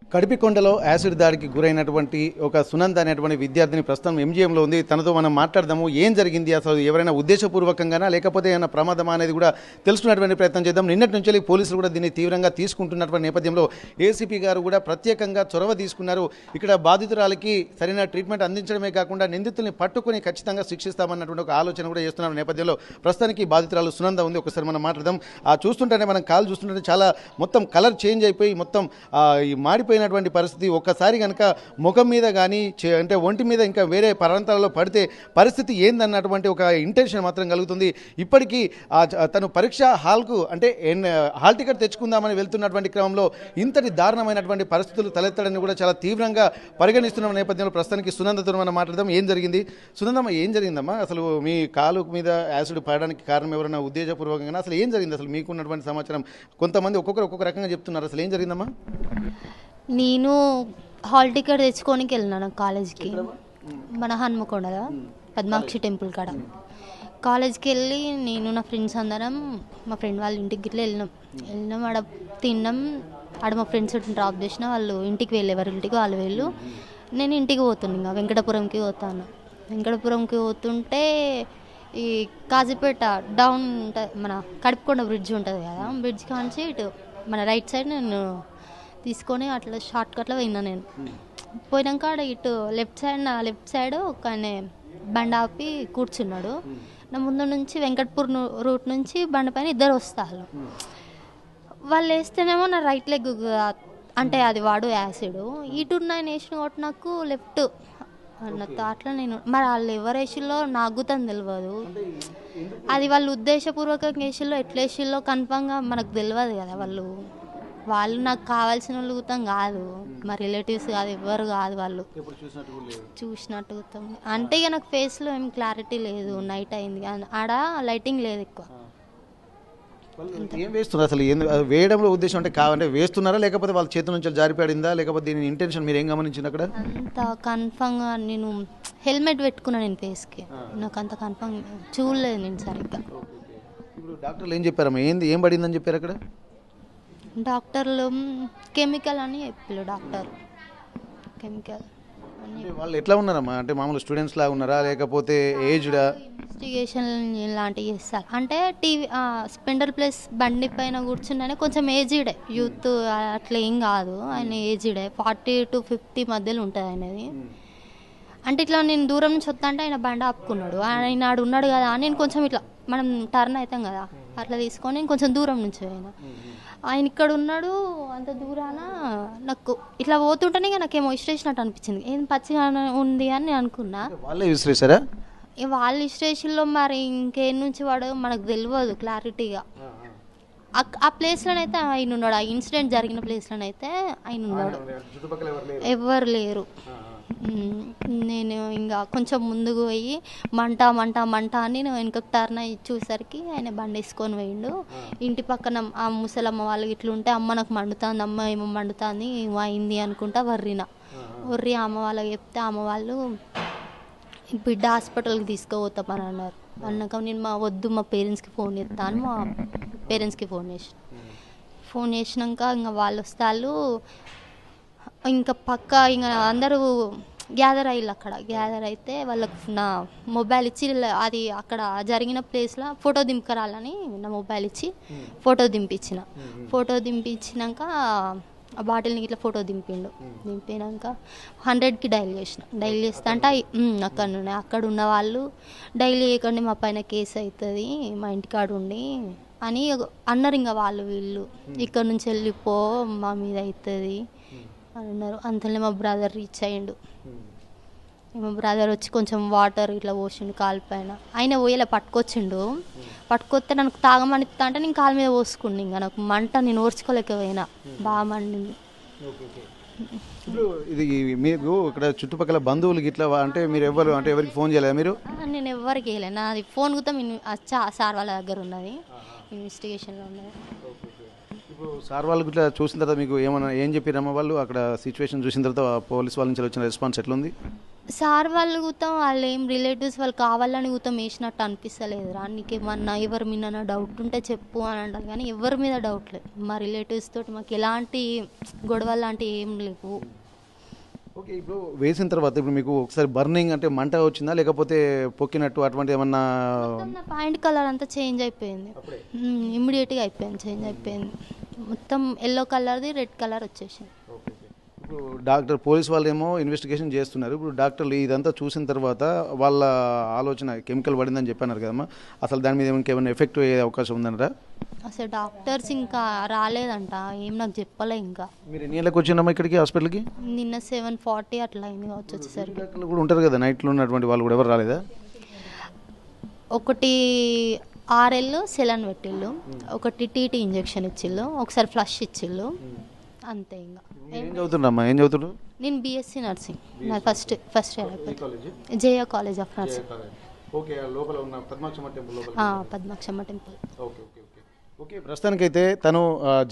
కడిపికొండలో acid దాడికి గురైనటువంటి ఒక సునంద అనేటువంటి విద్యార్థిని ప్రస్తుతం ఎంజీఎంలో ఉంది. తనతో మనం మాట్లాడదాము. ఏం జరిగింది, అసలు ఎవరైనా ఉద్దేశపూర్వకంగానా లేకపోతే ఏమైనా ప్రమాదమా అనేది కూడా తెలుసుకున్నటువంటి ప్రయత్నం చేద్దాం. నిన్నటి నుంచి పోలీసులు కూడా దీన్ని తీవ్రంగా తీసుకుంటున్నటువంటి నేపథ్యంలో ఏసీపీ గారు కూడా ప్రత్యేకంగా చొరవ తీసుకున్నారు. ఇక్కడ బాధితురాలకి సరైన ట్రీట్మెంట్ అందించడమే కాకుండా నిందితుల్ని పట్టుకుని ఖచ్చితంగా శిక్షిస్తామన్నటువంటి ఒక ఆలోచన కూడా చేస్తున్న నేపథ్యంలో ప్రస్తుతానికి బాధితురాలు సునంద ఉంది. ఒకసారి మనం మాట్లాడదాం. చూస్తుంటేనే మనం కాల్ చూస్తుంటే చాలా మొత్తం కలర్ చేంజ్ అయిపోయి మొత్తం ఈ మాడిపోయినటువంటి పరిస్థితి. ఒక్కసారి కనుక ముఖం మీద కానీ అంటే ఒంటి మీద ఇంకా వేరే ప్రాంతాలలో పడితే పరిస్థితి ఏందన్నటువంటి ఒక ఇంటెన్షన్ మాత్రం కలుగుతుంది. ఇప్పటికీ తను పరీక్ష హాల్కు అంటే హాల్ టికెట్ తెచ్చుకుందామని వెళ్తున్నటువంటి క్రమంలో ఇంతటి దారుణమైనటువంటి పరిస్థితులు తలెత్తడాన్ని కూడా చాలా తీవ్రంగా పరిగణిస్తున్న నేపథ్యంలో ప్రస్తుతానికి సునందతో మనం మాట్లాడదాం. ఏం జరిగింది సునందమ్మ, ఏం జరిగిందమ్మా? అసలు మీ కాలు మీద యాసిడ్ పడడానికి కారణం ఎవరైనా ఉద్దేశపూర్వకంగా అసలు ఏం జరిగింది? అసలు మీకున్నటువంటి సమాచారం కొంతమంది ఒక్కొక్క రకంగా చెప్తున్నారు. అసలు ఏం జరిగిందమ్మా? నేను హాల్ టికెట్ తెచ్చుకోనికి వెళ్ళినాను కాలేజ్కి, మన హన్మకొండలో పద్మాక్షి టెంపుల్ కాడ. కాలేజ్కి వెళ్ళి నేను నా ఫ్రెండ్స్ అందరం మా ఫ్రెండ్ వాళ్ళ ఇంటికి గిట్లా వెళ్ళినాం. ఆడ తిన్నాం. ఆడ మా ఫ్రెండ్స్ డ్రాప్ చేసిన వాళ్ళు ఇంటికి ఎవరి ఇంటికి వాళ్ళు వెళ్ళు. నేను ఇంటికి పోతున్నాను, ఇంకా వెంకటపురంకి పోతాను. వెంకటపురంకి పోతుంటే ఈ కాజీపేట డౌన్ ఉంటుంది, మన కడుపుకొండ బ్రిడ్జ్ ఉంటుంది కదా, బ్రిడ్జ్ కాంచి ఇటు మన రైట్ సైడ్ నేను తీసుకొని అట్లా షార్ట్ కట్లో పోయినా. నేను పోయినాక ఇటు లెఫ్ట్ సైడ్ ఒక బండి ఆపి కూర్చున్నాడు. నా ముందు నుంచి వెంకట్పూర్ రూట్ నుంచి బండి పైన ఇద్దరు వస్తారు. వాళ్ళు వేస్తేనేమో నా రైట్ లెగ్ అంటే అది వాడు యాసిడ్, ఇటు ఆయన వేసిన కొట్టి నాకు లెఫ్ట్ అన్నట్టు. అట్లా నేను మరి వాళ్ళు ఎవరు వేసిల్లో నాకు తను తెలియదు. అది వాళ్ళు ఉద్దేశపూర్వకంగా వేసిల్లో ఎట్లా వేసిల్లో కన్ఫామ్గా మనకు తెలియదు కదా. వాళ్ళు నాకు కావాల్సిన వాళ్ళు గుతం కాదు, మా రిలేటివ్స్ కాదు, ఎవ్వరు కాదు. వాళ్ళు చూసినట్టు గుతం అంటే ఇక నాకు ఫేస్లో ఏం క్లారిటీ లేదు. నైట్ అయింది, ఆడ లైటింగ్ లేదు ఎక్కువ. ఏం వేస్తున్నారు అసలు? వేయడంలో ఉద్దేశం అంటే కావాలంటే వేస్తున్నారా లేకపోతే వాళ్ళ చేతి నుంచి జారిపడిందా లేకపోతే దీని ఇంటెన్షన్ మీరు ఏం గమనించింది అక్కడ? అంత కన్ఫామ్గా నేను హెల్మెట్ పెట్టుకున్నాను నేను ఫేస్కి, నాకు అంత కన్ఫామ్ చూడలేదు నేను సరిగ్గా. ఇప్పుడు డాక్టర్లు ఏం చెప్పారమ్మా? ఏం పడిందని చెప్పారు అక్కడ? డాక్టర్లు కెమికల్ అని చెప్పారు. డాక్టర్ కెమికల్ అని. వాళ్ళు ఎట్లా ఉన్నారమ్మా? అంటే మామూలు స్టూడెంట్స్ లాగా ఉన్నారా లేకపోతే ఏజ్డా? ఇన్వెస్టిగేషన్ లాంటివి చేస్తారు. అంటే టీవీ స్పెండర్ ప్లస్ బండి పైన కూర్చున్నానే కొంచెం ఏజ్డే, యూత్ అట్లా ఏం కాదు. ఆయన ఏజ్డే 40 to 50 మధ్యలో ఉంటుంది ఆయనది. అంటే ఇట్లా నేను దూరం నుంచి వస్తా అంటే ఆయన బండి ఆపుకున్నాడు. ఆయన ఆడు ఉన్నాడు కదా, నేను కొంచెం ఇట్లా మనం టర్న్ అవుతాం కదా అట్లా తీసుకొని నేను కొంచెం దూరం నుంచి పోయినా. ఆయన ఇక్కడ ఉన్నాడు అంత దూరాన. నాకు ఇట్లా పోతుంటేనే నాకేమో విసిరేసినట్టు అనిపించింది. ఏం పచ్చిగా ఉంది అని నేను అనుకున్నా. వాళ్ళే విసిరేసారా? వాళ్ళ విసిరేషన్లో మరి ఇంకేం నుంచి వాడు మనకు తెలియదు క్లారిటీగా. ఆ ప్లేస్లోనైతే ఆయన ఉన్నాడు, ఆ ఇన్సిడెంట్ జరిగిన ప్లేస్లోనైతే ఆయన ఉన్నాడు, ఎవరు లేరు. నేను ఇంకా కొంచెం ముందుకు పోయి మంట అని నేను వెనక టర్న్ అయ్యి చూసరికి ఆయన బండి వేసుకొని పోయిండు. ఇంటి పక్కన ఆ ముసలమ్మ వాళ్ళు ఇట్లా ఉంటే అమ్మ నాకు మండుతుంది, అమ్మ ఏమో మండుతుంది ఏమో అయింది అనుకుంటా వర్రి అమ్మ వాళ్ళకి చెప్తే అమ్మ వాళ్ళు బిడ్డ హాస్పిటల్కి తీసుకుపోతామని అన్నారు. అన్నాక నేను మా పేరెంట్స్కి ఫోన్ చేస్తాను. మా పేరెంట్స్కి ఫోన్ చేసినాక ఇంకా వాళ్ళు వస్తారు. ఇంకా పక్క ఇంకా అందరూ గ్యాదర్ అయ్యారు. అక్కడ గ్యాదర్ అయితే వాళ్ళకు నా మొబైల్ ఇచ్చి అది అక్కడ జరిగిన ప్లేస్లో ఫోటో దింపరాలని నా మొబైల్ ఇచ్చి ఫోటో దింపించినాక ఆ బాటిల్ని ఇట్లా ఫోటో దింపినాక 100కి డైల్ చేస్తా అంటే అక్కడ ఉన్న వాళ్ళు డైలీ చేయకండి మా పైన కేసు అవుతుంది మా ఇంటికాడ ఉండి అని అన్నారు. ఇంకా వీళ్ళు ఇక్కడ నుంచి వెళ్ళిపో మా మీద అవుతుంది అని అన్నారు. అంతలో మా బ్రదర్ రీచ్ అయ్యిండు. మా బ్రదర్ వచ్చి కొంచెం వాటర్ ఇట్లా పోసిండు కాలు పైన. ఆయన పోయేలా పట్టుకొస్తే నన్ను తాగమని అంటే నేను కాలు మీద పోసుకుండి. ఇంకా నాకు మంట నేను ఓర్చుకోలేకపోయినా, బాగా మండింది. ఇప్పుడు ఇది మీకు ఇక్కడ చుట్టుపక్కల బంధువులు గిట్లా అంటే మీరు ఎవరికి ఫోన్ చేయలేదు? మీరు? నేను ఎవరికి చేయలేదు. నాది ఫోన్ గుర్తం సార్ వాళ్ళ దగ్గర ఉన్నది, ఇన్వెస్టిగేషన్లో ఉన్నది. ఇప్పుడు సార్ వాళ్ళు ఇట్లా చూసిన తర్వాత మీకు ఏం చెప్పారమ్మా? వాళ్ళు అక్కడ సిచ్యువేషన్ చూసిన తర్వాత పోలీస్ వాళ్ళ నుంచి వచ్చిన రెస్పాన్స్ ఎట్లుంది? సార్ వాళ్ళు గుతం వాళ్ళు ఏం రిలేటివ్స్ వాళ్ళు కావాలని గుతం వేసినట్టు అనిపిస్తలేదురా, నీకేమన్నా ఎవరి మీద డౌట్ ఉంటే చెప్పు అని అంటారు, కానీ ఎవరి మీద డౌట్ లేదు. మా రిలేటివ్స్ తోటి మాకు ఎలాంటి గొడవలు లాంటివి ఏం లేవు. ఓకే, ఇప్పుడు వేసిన తర్వాత ఇప్పుడు మీకు ఒకసారి బర్నింగ్ అంటే మంట వచ్చిందా, లేకపోతే పొక్కినట్టు అటువంటి ఏమన్నా? నా పాయింట్ కలర్ అంతా చేంజ్ అయిపోయింది, ఇమ్మీడియట్గా అయిపోయింది, చేంజ్ అయిపోయింది. మొత్తం ఎల్లో కలర్ది రెడ్ కలర్ వచ్చేసింది. ఇప్పుడు డాక్టర్ పోలీస్ వాళ్ళు ఏమో ఇన్వెస్టిగేషన్ చేస్తున్నారు. ఇప్పుడు డాక్టర్లు ఇదంతా చూసిన తర్వాత వాళ్ళ ఆలోచన కెమికల్ పడిందని చెప్పన్నారు కదమ్మా, అసలు దాని మీద ఇంకేమైనా ఎఫెక్ట్ అయ్యే అవకాశం ఉందనరా? అసలు డాక్టర్స్ ఇంకా రాలేదంట, ఏం నాకు చెప్పలే. ఇంకా మీరు ఎన్ని గంటలకు వచ్చిందమ్మా ఇక్కడికి హాస్పిటల్కి? నిన్న 7:40 అట్లా అయింది కావచ్చు వచ్చేసరికి. డాక్టర్లు కూడా ఉంటారు కదా నైట్లో ఉన్నటువంటి వాళ్ళు కూడా, ఎవరు రాలేదా? ఒకటి RL సెలన్ పెట్టిళ్ళు, ఒకటి TT ఇంజెక్షన్ ఇచ్చిళ్ళు, ఒకసారి ఫ్లష్ ఇచ్చిళ్ళు, అంతే. ఇంకా ఏం చదువుతున్నారమ్మా, ఏం చదువుతున్నారు? నేను BSc నర్సింగ్, నా ఫస్ట్ ఇయర్ అయిపోయింది. జయ కాలేజ్ ఆఫ్ నర్సింగ్. ఓకే, లోపల ఉన్న Padmakshamma temple. Padmakshamma temple. Okay okay okay okay ప్రస్తుతానికైతే తను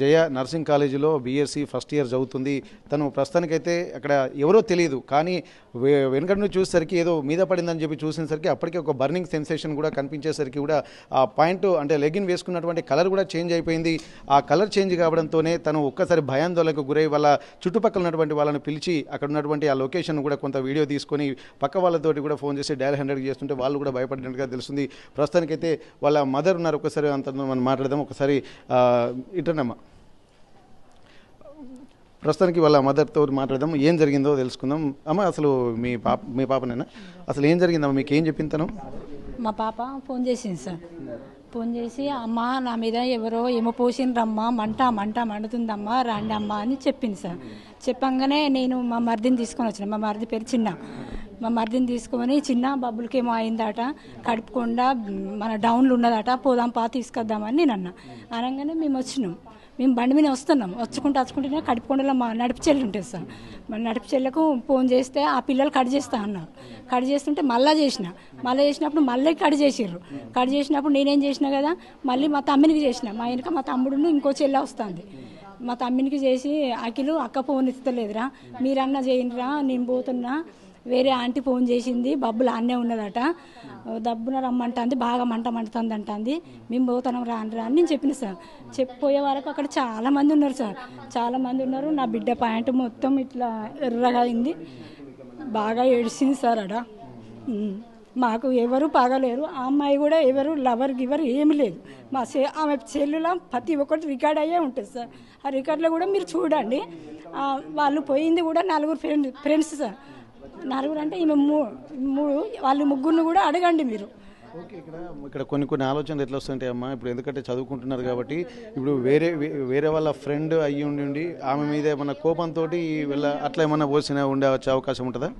జయ నర్సింగ్ కాలేజీలో BSc ఫస్ట్ ఇయర్ చదువుతుంది. తను ప్రస్తుతానికైతే అక్కడ ఎవరో తెలియదు, కానీ వెనకటి నుంచి చూసేసరికి ఏదో మీద పడిందని చెప్పి చూసేసరికి అప్పటికే ఒక బర్నింగ్ సెన్సేషన్ కూడా కనిపించేసరికి కూడా ఆ పాయింట్ అంటే లెగిన్ వేసుకున్నటువంటి కలర్ కూడా చేంజ్ అయిపోయింది. ఆ కలర్ చేంజ్ కావడంతోనే తను ఒక్కసారి భయాందోళనకు గురై వాళ్ళ చుట్టుపక్కల ఉన్నటువంటి వాళ్ళని పిలిచి అక్కడ ఉన్నటువంటి ఆ లొకేషన్ కూడా కొంత వీడియో తీసుకొని పక్క వాళ్ళతోటి కూడా ఫోన్ చేసి డయల్ 100 చేస్తుంటే వాళ్ళు కూడా భయపడినట్టుగా తెలుస్తుంది. ప్రస్తుతానికైతే వాళ్ళ మదర్ ఉన్నారు, ఒకసారి అంత మనం మాట్లాడదాం. ఒకసారి ఇటనమ్మా, ప్రస్తుతానికి వాళ్ళ మదర్తో మాట్లాడదాం, ఏం జరిగిందో తెలుసుకుందాం. అమ్మ, అసలు మీ పాపనేనా? అసలు ఏం జరిగిందమ్మా, మీకు ఏం చెప్పింది తను? మా పాప ఫోన్ చేసింది సార్. ఫోన్ చేసి అమ్మ నా మీద ఎవరో ఏమో పోసిండ్రమ్మా, మంట మండుతుందమ్మా, రండి అమ్మ అని చెప్పింది సార్. చెప్పంగానే నేను మా మరిదిని తీసుకొని వచ్చిన. మా మరిది పేరు చిన్న. మా మరిదిని తీసుకొని చిన్న బబ్బులకి ఏమో అయిందట, కడుపుకుండా మన డౌన్లు ఉన్నదట, పోదాంపా తీసుకొద్దామని నేను అన్నా. అనగానే మేము వచ్చినాం. మేము బండి మీద వస్తున్నాం, వచ్చుకుంటేనే కడుపుకొండలో మా నడిపి చెల్లి ఉంటుంది సార్. మన నడిపి చెల్లకు ఫోన్ చేస్తే ఆ పిల్లలు కట్ చేస్తా అన్నారు. కట్ చేస్తుంటే మళ్ళీ చేసినప్పుడు మళ్ళీ కట్ చేసిర్రు. కట్ చేసినప్పుడు నేనేం చేసినా కదా, మళ్ళీ మా తమ్మినికి చేసిన. మా వెనక మా తమ్ముడును ఇంకో చెల్లె వస్తుంది. మా తమ్మినికి చేసి అఖిలు అక్క ఫోన్ ఇస్తలేదురా, మీరన్నా చేయండిరా, నేను పోతున్నా, వేరే ఆంటీ ఫోన్ చేసింది, బబ్బులు అన్నే ఉన్నదట, దబ్బున రమ్మంటుంది, బాగా మండుతుంది అంటుంది, మేము పోతున్నాం రాను అని నేను చెప్పిన సార్. చెప్పిపోయే వరకు అక్కడ చాలామంది ఉన్నారు సార్, చాలామంది ఉన్నారు. నా బిడ్డ ప్యాంటు మొత్తం ఇట్లా ఎర్రగా అయింది, బాగా ఏడిసింది సార్. అడ మాకు ఎవరు పగలేరు, ఆ అమ్మాయి కూడా ఎవరు లవర్ గివర్ ఏమి లేదు. ఆమె సెల్లులో ప్రతి ఒక్కటి రికార్డ్ అయ్యే ఉంటుంది సార్. ఆ రికార్డులో కూడా మీరు చూడండి. వాళ్ళు పోయింది కూడా 4 ఫ్రెండ్స్ సార్. 4 అంటే ఈమె 3, వాళ్ళు 3 కూడా అడగండి మీరు. ఓకే, ఇక్కడ కొన్ని ఆలోచనలు ఎట్లా వస్తుంటాయి అమ్మా, ఇప్పుడు ఎందుకంటే చదువుకుంటున్నారు కాబట్టి, ఇప్పుడు వేరే వాళ్ళ ఫ్రెండ్ అయ్యి ఉండి ఆమె మీద ఏమన్నా కోపంతో అట్లా ఏమన్నా పోసినా వచ్చే అవకాశం ఉంటుందా?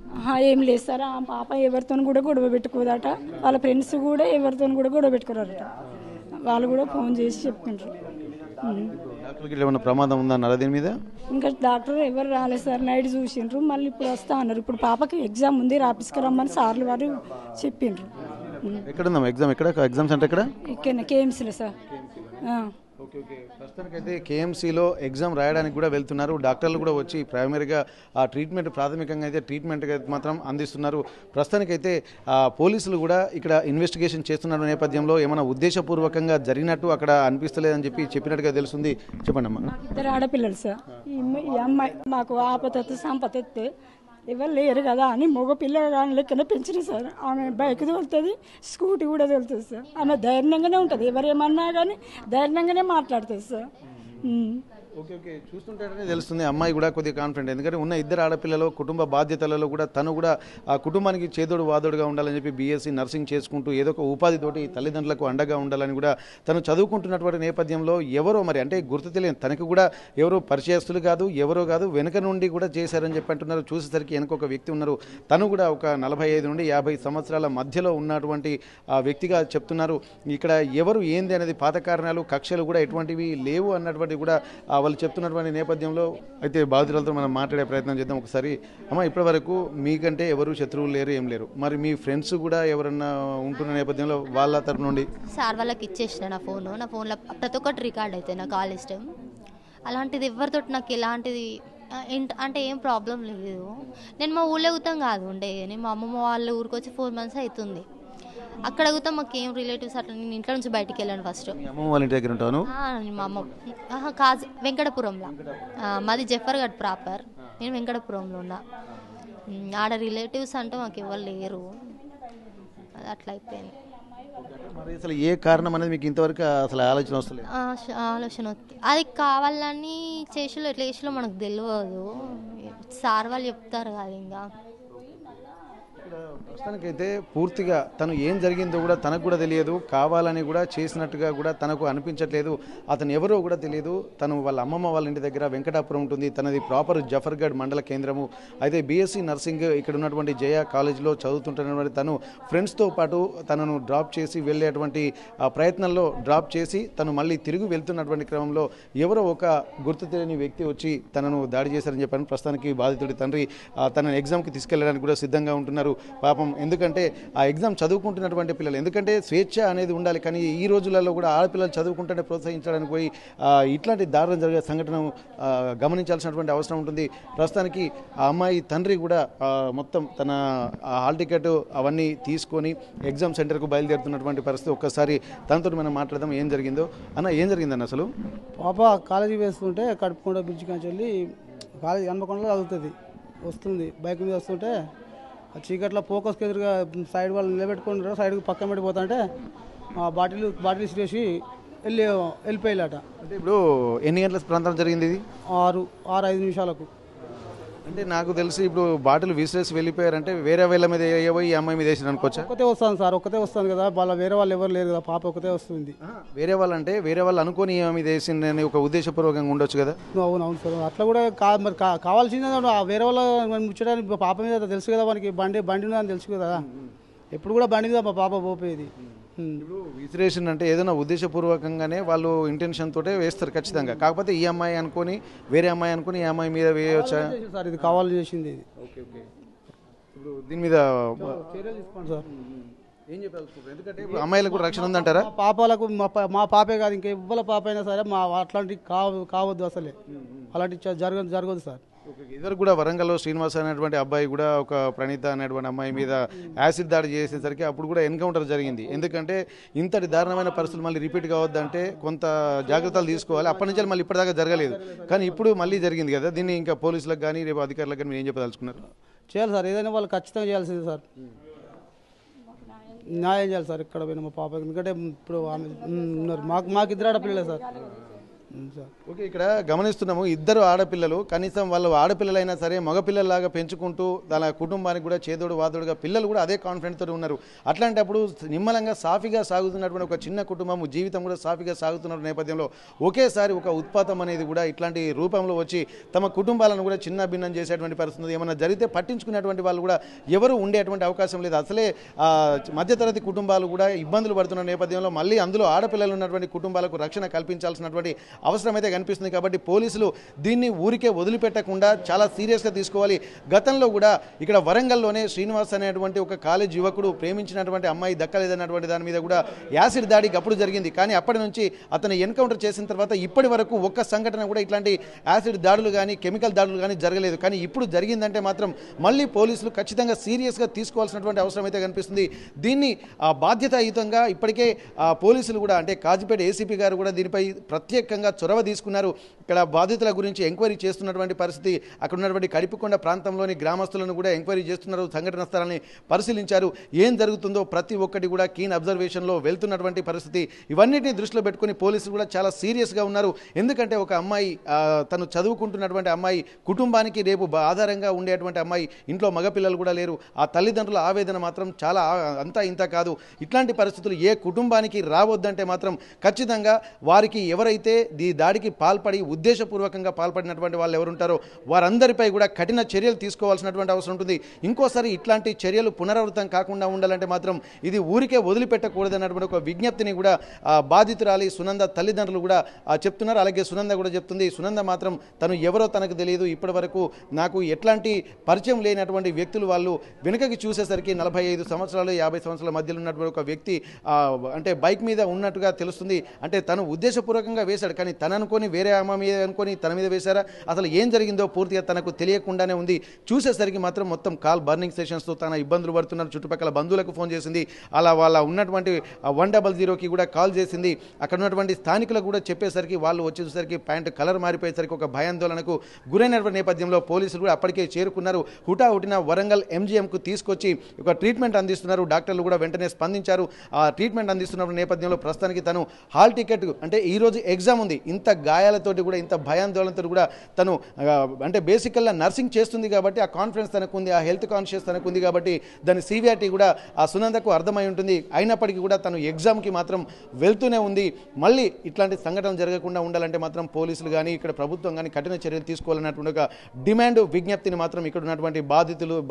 ఏం లేదు సార్. ఆ పాప ఎవరితో కూడా గొడవ పెట్టుకోదట, వాళ్ళ ఫ్రెండ్స్ కూడా ఎవరితో కూడా గొడవ పెట్టుకోరట. వాళ్ళు కూడా ఫోన్ చేసి చెప్తుంటారు. డాక్టర్కి ఏమైనా ప్రమాదం ఉందన్నారా దీని మీద? ఇంకా డాక్టర్ ఎవరు రాలేదు సార్, నైట్ చూసిండ్రు, మళ్ళీ ఇప్పుడు వస్తా అన్నారు. ఇప్పుడు పాపకి ఎగ్జామ్ ఉంది, రాపిసుకురమ్మని సార్లు వారు చెప్పిండ్రు. ఎక్కడుందమ్మా ఎగ్జామ్? ఎగ్జామ్ సెంటర్ ఎక్కడ? ఇక్కడ KMCలో సార్. ఓకే ఓకే ప్రస్తుతానికైతే KMCలో ఎగ్జామ్ రాయడానికి కూడా వెళ్తున్నారు. డాక్టర్లు కూడా వచ్చి ప్రైమరీగా ఆ ట్రీట్మెంట్, ప్రాథమికంగా అయితే ట్రీట్మెంట్ మాత్రం అందిస్తున్నారు. ప్రస్తుతానికైతే పోలీసులు కూడా ఇక్కడ ఇన్వెస్టిగేషన్ చేస్తున్న నేపథ్యంలో ఏమైనా ఉద్దేశపూర్వకంగా జరిగినట్టు అక్కడ అనిపిస్తలేదని చెప్పినట్టుగా తెలుస్తుంది. చెప్పండి అమ్మా. 2 ఆడపిల్లలు సార్. ఈ అమ్మాయి మాకు ఆపతత్తు సంపతత్తు ఎవరు లేరు కదా అని మగ పిల్ల లెక్కన పెంచిన సార్. ఆమె బైక్ తోలుతుంది, స్కూటీ కూడా తోలుతుంది సార్. ఆమె ధైర్యంగానే ఉంటుంది, ఎవరేమన్నా కానీ ధైర్యంగానే మాట్లాడుతుంది సార్. ఓకే ఓకే చూస్తుంటేనే తెలుస్తుంది అమ్మాయి కూడా కొద్దిగా కాన్ఫిడెంట్, ఎందుకంటే ఉన్న 2 ఆడపిల్లలు కుటుంబ బాధ్యతలలో కూడా తను కూడా ఆ కుటుంబానికి చేదోడు వాదోడుగా ఉండాలని చెప్పి BSc నర్సింగ్ చేసుకుంటూ ఏదో ఒక ఉపాధితోటి తల్లిదండ్రులకు అండగా ఉండాలని కూడా తను చదువుకుంటున్నటువంటి నేపథ్యంలో ఎవరో మరి అంటే గుర్తు తెలియని తనకు కూడా ఎవరో పరిచయస్తులు కాదు, ఎవరో కాదు, వెనుక నుండి కూడా చేశారని చెప్పి అంటున్నారు. చూసేసరికి వెనక ఒక వ్యక్తి ఉన్నారు, తను కూడా ఒక 45 నుండి 50 సంవత్సరాల మధ్యలో ఉన్నటువంటి ఆ వ్యక్తిగా చెప్తున్నారు. ఇక్కడ ఎవరు ఏంది అనేది పాత కారణాలు, కక్షలు కూడా ఎటువంటివి లేవు అన్నటువంటి కూడా వాళ్ళు చెప్తున్నటువంటి నేపథ్యంలో అయితే బాధితులతో మనం మాట్లాడే ప్రయత్నం చేద్దాం. ఒకసారి అమ్మ, ఇప్పటి వరకు మీకంటే ఎవరు శత్రువులు లేరు, ఏం లేరు, మరి మీ ఫ్రెండ్స్ కూడా ఎవరన్నా ఉంటున్న నేపథ్యంలో వాళ్ళ తరపు నుండి? సార్ వాళ్ళకి ఇచ్చేసిన నా ఫోన్లో ప్రతి ఒక్కటి రికార్డ్ అయితే నా కాలేజ్ టైం. అలాంటిది ఎవరితోటి నాకు ఎలాంటిది అంటే ఏం ప్రాబ్లం లేదు. నేను మా ఊళ్ళో ఎగుతాం కాదు ఉండే, నేను మా అమ్మమ్మ వాళ్ళ ఊరికి వచ్చి 4 months అవుతుంది. అక్కడ ఎగుతాం, మాకు ఏం రిలేటివ్స్ అట్లా. నేను ఇంట్లో నుంచి బయటికి వెళ్ళాను ఫస్ట్. మీ అమ్మమ్మ వాళ్ళ ఇంటి దగ్గర ఉంటాను. మా అమ్మ వెంకటపురంలో, మాది జఫర్గఢ్ ప్రాపర్, నేను వెంకటపురంలో ఉన్నా. ఆడ రిలేటివ్స్ అంటే మాకు ఎవరు లేరు, అది అట్లా అయిపోయింది. మరి అసలు ఏ కారణం అనేది మీకు ఇంతవరకు అసలు ఆలోచన వస్తలేదు? ఆలోచన వస్తుంది, అది కావాలని చేసిలో ఎట్లా చేసిలో మనకు తెలియదు, సార్ వాళ్ళు చెప్తారు కదా. ఇంకా ప్రస్తుతానికైతే పూర్తిగా తను ఏం జరిగిందో కూడా తనకు కూడా తెలియదు, కావాలని కూడా చేసినట్టుగా కూడా తనకు అనిపించట్లేదు. అతను ఎవరో కూడా తెలియదు. తను వాళ్ళ అమ్మమ్మ వాళ్ళ ఇంటి దగ్గర వెంకటాపురం ఉంటుంది, తనది ప్రాపర్ జఫర్గఢ్ మండల కేంద్రము. అయితే బీఎస్సీ నర్సింగ్ ఇక్కడ ఉన్నటువంటి జయ కాలేజీలో చదువుతుంటున్నటువంటి తను ఫ్రెండ్స్తో పాటు తనను డ్రాప్ చేసి వెళ్ళేటువంటి ప్రయత్నంలో డ్రాప్ చేసి తను మళ్ళీ తిరిగి వెళ్తున్నటువంటి క్రమంలో ఎవరో ఒక గుర్తు తెలియని వ్యక్తి వచ్చి తనను దాడి చేశారని చెప్పాను. ప్రస్తుతానికి బాధితుడి తండ్రి తనను ఎగ్జామ్కి తీసుకెళ్ళడానికి కూడా సిద్ధంగా ఉంటున్నారు పాపం. ఎందుకంటే ఆ ఎగ్జామ్ చదువుకుంటున్నటువంటి పిల్లలు, ఎందుకంటే స్వేచ్ఛ అనేది ఉండాలి, కానీ ఈ రోజులలో కూడా ఆడపిల్లలు చదువుకుంటూనే ప్రోత్సహించడానికి పోయి ఇట్లాంటి దారుణం జరిగే సంఘటన గమనించాల్సినటువంటి అవసరం ఉంటుంది. ప్రస్తుతానికి ఆ అమ్మాయి తండ్రి కూడా మొత్తం తన హాల్ టికెట్ అవన్నీ తీసుకొని ఎగ్జామ్ సెంటర్కు బయలుదేరుతున్నటువంటి పరిస్థితి. ఒక్కసారి తనతో మనం మాట్లాడదాం, ఏం జరిగిందో. అన్న, ఏం జరిగిందన్న అసలు? పాప కాలేజీ వేస్తుంటే కడుపుకొండ బ్రిడ్జ్ కాంచి వెళ్ళి కాలేజీ హన్మకొండలో చదువుతుంది, వస్తుంది బైక్ మీద వస్తుంటే ఆ చీకట్లో ఫోకస్కి ఎదురుగా సైడ్ వాళ్ళు నిలబెట్టుకుంటారు, సైడ్కి పక్కన పెట్టిపోతుంటే బాటిల్ సిరేసి వెళ్ళిపోయాట. అంటే ఇప్పుడు ఎన్ని గంటల ప్రాంతం జరిగింది ఇది? 6-5 నిమిషాలకు. అంటే నాకు తెలిసి ఇప్పుడు బాటిల్ విసిరేసి వెళ్ళిపోయారంటే వేరే వాళ్ళ మీద వేయబోయి ఈ అమ్మాయి మీద వేసిన అనుకోవచ్చా? ఒక్కతే వస్తాను సార్, ఒక్కతే వస్తాను కదా, వాళ్ళ వేరే వాళ్ళు ఎవరు లేరు కదా, పాప ఒక్కతే వస్తుంది. వేరే వాళ్ళు అంటే వేరే వాళ్ళు అనుకోని ఈ మీద వేసిందని ఒక ఉద్దేశపూర్వకంగా ఉండొచ్చు కదా? అవును సార్, అట్లా కూడా మరి కావాల్సిందే. వేరే వాళ్ళ ముచ్చడానికి పాప మీద తెలుసు కదా, మనకి బండి ఉందని తెలుసు కదా, ఎప్పుడు కూడా బండి మీద మా పాప పోయేది. ఇప్పుడు విసిరేషన్ అంటే ఏదైనా ఉద్దేశపూర్వకంగానే వాళ్ళు ఇంటెన్షన్ తోటే వేస్తారు ఖచ్చితంగా. కాకపోతే ఈ అమ్మాయి అనుకొని వేరే అమ్మాయి అనుకొని ఈ అమ్మాయి మీద వేయవచ్చా సార్? ఇది కావాలని చేసింది ఇది. Okay okay. ఇప్పుడు దీని మీద చర్యలు తీసుకోండి సార్. ఏం చెప్పాల్సుకుంటారు? ఎందుకంటే ఇప్పుడు అమ్మాయిలకు కూడా రక్షణ ఉందంటారా? పాపాలకు మా పాపే కాదు, ఇంకా ఎవ్వల పాప అయినా సరే అట్లాంటివి కావద్దు, అసలే అలాంటి జరగదు సార్. ఇద్దరు కూడా వరంగల్లో శ్రీనివాస్ అనేటువంటి అబ్బాయి కూడా ఒక ప్రణీత అనేటువంటి అమ్మాయి మీద యాసిడ్ దాడి చేసేసరికి అప్పుడు కూడా ఎన్కౌంటర్ జరిగింది. ఎందుకంటే ఇంతటి దారుణమైన పరిస్థితులు మళ్ళీ రిపీట్ కావద్దంటే కొంత జాగ్రత్తలు తీసుకోవాలి. అప్పటి నుంచి మళ్ళీ ఇప్పటిదాకా జరగలేదు, కానీ ఇప్పుడు మళ్ళీ జరిగింది కదా. దీన్ని ఇంకా పోలీసులకు కానీ రేపు అధికారులకు కానీ మీరు ఏం చెప్పదలుచుకున్నారు? చేయాలి సార్, ఏదైనా వాళ్ళు ఖచ్చితంగా చేయాల్సింది సార్, న్యాయం చేయాలి సార్ ఇక్కడ పోయిన మా పాప. ఎందుకంటే ఇప్పుడు ఆమె ఉన్నారు, మాకు ఇద్దరు ఆడపిల్లలే సార్. ఓకే, ఇక్కడ గమనిస్తున్నాము ఇద్దరు ఆడపిల్లలు, కనీసం వాళ్ళు ఆడపిల్లలైనా సరే మగపిల్లల్లాగా పెంచుకుంటూ తన కుటుంబానికి కూడా చేదోడు వాదోడుగా పిల్లలు కూడా అదే కాన్ఫిడెంట్తో ఉన్నారు. అట్లాంటప్పుడు నిమ్మలంగా సాఫీగా సాగుతున్నటువంటి ఒక చిన్న కుటుంబం జీవితం కూడా సాఫీగా సాగుతున్న నేపథ్యంలో ఒకేసారి ఒక ఉత్పాతం అనేది కూడా ఇట్లాంటి రూపంలో వచ్చి తమ కుటుంబాలను కూడా చిన్న భిన్నం చేసేటువంటి పరిస్థితి. ఏమైనా జరిగితే పట్టించుకునేటువంటి వాళ్ళు కూడా ఎవరు ఉండేటువంటి అవకాశం లేదు. అసలే మధ్యతరగతి కుటుంబాలు కూడా ఇబ్బందులు పడుతున్న నేపథ్యంలో మళ్ళీ అందులో ఆడపిల్లలు ఉన్నటువంటి కుటుంబాలకు రక్షణ కల్పించాల్సినటువంటి అవసరం అయితే కనిపిస్తుంది. కాబట్టి పోలీసులు దీన్ని ఊరికే వదిలిపెట్టకుండా చాలా సీరియస్గా తీసుకోవాలి. గతంలో కూడా ఇక్కడ వరంగల్లోనే శ్రీనివాస్ అనేటువంటి ఒక కాలేజ్ యువకుడు ప్రేమించినటువంటి అమ్మాయి దక్కలేదన్నటువంటి దాని మీద కూడా యాసిడ్ దాడి అప్పుడు జరిగింది. కానీ అప్పటి నుంచి అతను ఎన్కౌంటర్ చేసిన తర్వాత ఇప్పటి వరకు ఒక్క సంఘటన కూడా ఇట్లాంటి యాసిడ్ దాడులు కానీ కెమికల్ దాడులు కానీ జరగలేదు. కానీ ఇప్పుడు జరిగిందంటే మాత్రం మళ్ళీ పోలీసులు ఖచ్చితంగా సీరియస్గా తీసుకోవాల్సినటువంటి అవసరం అయితే కనిపిస్తుంది. దీన్ని బాధ్యతాయుతంగా ఇప్పటికే పోలీసులు కూడా అంటే కాజీపేట ఏసీపీ గారు కూడా దీనిపై ప్రత్యేకంగా చొరవ తీసుకున్నారు. ఇక్కడ బాధితుల గురించి ఎంక్వైరీ చేస్తున్నటువంటి పరిస్థితి. అక్కడ ఉన్నటువంటి కడిపికొండ ప్రాంతంలోని గ్రామస్తులను కూడా ఎంక్వైరీ చేస్తున్నారు. సంఘటన స్థలాన్ని పరిశీలించారు. ఏం జరుగుతుందో ప్రతి ఒక్కటి కూడా కీన్ అబ్జర్వేషన్లో వెళ్తున్నటువంటి పరిస్థితి. ఇవన్నిటిని దృష్టిలో పెట్టుకుని పోలీసులు కూడా చాలా సీరియస్గా ఉన్నారు. ఎందుకంటే ఒక అమ్మాయి తను చదువుకుంటున్నటువంటి అమ్మాయి, కుటుంబానికి రేపు ఆధారంగా ఉండేటువంటి అమ్మాయి, ఇంట్లో మగపిల్లలు కూడా లేరు. ఆ తల్లిదండ్రుల ఆవేదన మాత్రం చాలా అంతా ఇంత కాదు. ఇట్లాంటి పరిస్థితులు ఏ కుటుంబానికి రావద్దంటే మాత్రం ఖచ్చితంగా వారికి ఎవరైతే ఈ దాడికి పాల్పడి ఉద్దేశపూర్వకంగా పాల్పడినటువంటి వాళ్ళు ఎవరుంటారో వారందరిపై కూడా కఠిన చర్యలు తీసుకోవాల్సినటువంటి అవసరం ఉంటుంది. ఇంకోసారి ఇట్లాంటి చర్యలు పునరావృతం కాకుండా ఉండాలంటే మాత్రం ఇది ఊరికే వదిలిపెట్టకూడదన్నటువంటి ఒక విజ్ఞప్తిని కూడా బాధితురాలి సునంద తల్లిదండ్రులు కూడా చెప్తున్నారు. అలాగే సునంద కూడా చెప్తుంది. సునంద మాత్రం తను ఎవరో తనకు తెలియదు, ఇప్పటి వరకు నాకు ఎట్లాంటి పరిచయం లేనటువంటి వ్యక్తులు వాళ్ళు వెనుకకి చూసేసరికి 45 సంవత్సరాలు 50 సంవత్సరాల మధ్యలో ఉన్నటువంటి ఒక వ్యక్తి అంటే బైక్ మీద ఉన్నట్టుగా తెలుస్తుంది. అంటే తను ఉద్దేశపూర్వకంగా వేశాడు, కానీ కానీ తన అనుకొని వేరే ఆమె మీద అనుకొని తన మీద వేశారా, అసలు ఏం జరిగిందో పూర్తిగా తనకు తెలియకుండానే ఉంది. చూసేసరికి మాత్రం మొత్తం కాల్ బర్నింగ్ సెషన్స్తో తన ఇబ్బందులు పడుతున్నారు. చుట్టుపక్కల బంధువులకు ఫోన్ చేసింది, అలా వాళ్ళ ఉన్నటువంటి 100కి కూడా కాల్ చేసింది. అక్కడ ఉన్నటువంటి స్థానికులకు కూడా చెప్పేసరికి వాళ్ళు వచ్చేసరికి ప్యాంటు కలర్ మారిపోయేసరికి ఒక భయాందోళనకు గురైనటువంటి నేపథ్యంలో పోలీసులు కూడా అప్పటికే చేరుకున్నారు. హుటాహుటిన వరంగల్ ఎంజీఎంకు తీసుకొచ్చి ఒక ట్రీట్మెంట్ అందిస్తున్నారు. డాక్టర్లు కూడా వెంటనే స్పందించారు. ఆ ట్రీట్మెంట్ అందిస్తున్న నేపథ్యంలో ప్రస్తుతానికి తను హాల్ టికెట్ అంటే ఈరోజు ఎగ్జామ్ ఉంది, ఇంత గాయాలతోటి కూడా ఇంత భయాందోళనతో కూడా తను అంటే బేసికల్గా నర్సింగ్ చేస్తుంది కాబట్టి ఆ కాన్ఫిడెన్స్ తనకు ఉంది, ఆ హెల్త్ కాన్షియస్ తనకు ఉంది కాబట్టి దాని సివియారిటీ కూడా ఆ సునందకు అర్థమై ఉంటుంది. అయినప్పటికీ కూడా తను ఎగ్జామ్కి మాత్రం వెళ్తూనే ఉంది. మళ్ళీ ఇట్లాంటి సంఘటనలు జరగకుండా ఉండాలంటే మాత్రం పోలీసులు కానీ ఇక్కడ ప్రభుత్వం కానీ కఠిన చర్యలు తీసుకోవాలన్నటువంటి ఒక డిమాండ్ విజ్ఞప్తిని మాత్రం ఇక్కడ ఉన్నటువంటి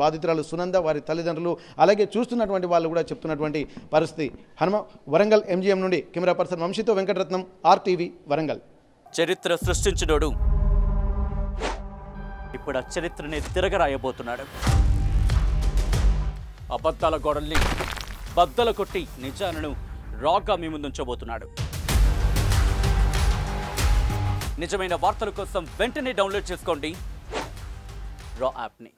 బాధితురాలు సునంద, వారి తల్లిదండ్రులు, అలాగే చూస్తున్నటువంటి వాళ్ళు కూడా చెప్తున్నటువంటి పరిస్థితి. వరంగల్ ఎంజీఎం నుండి కెమెరా పర్సన్ వంశీతో వెంకటరత్నం, RTV వరంగల్. చరిత్ర సృష్టించినోడు ఇప్పుడు ఆ చరిత్రని తిరగరాయబోతున్నాడు. అబద్ధాల గోడల్ని బద్దలు కొట్టి నిజాలను రాగా మీ ముందుంచబోతున్నాడు. నిజమైన వార్తల కోసం వెంటనే డౌన్లోడ్ చేసుకోండి రా యాప్ని.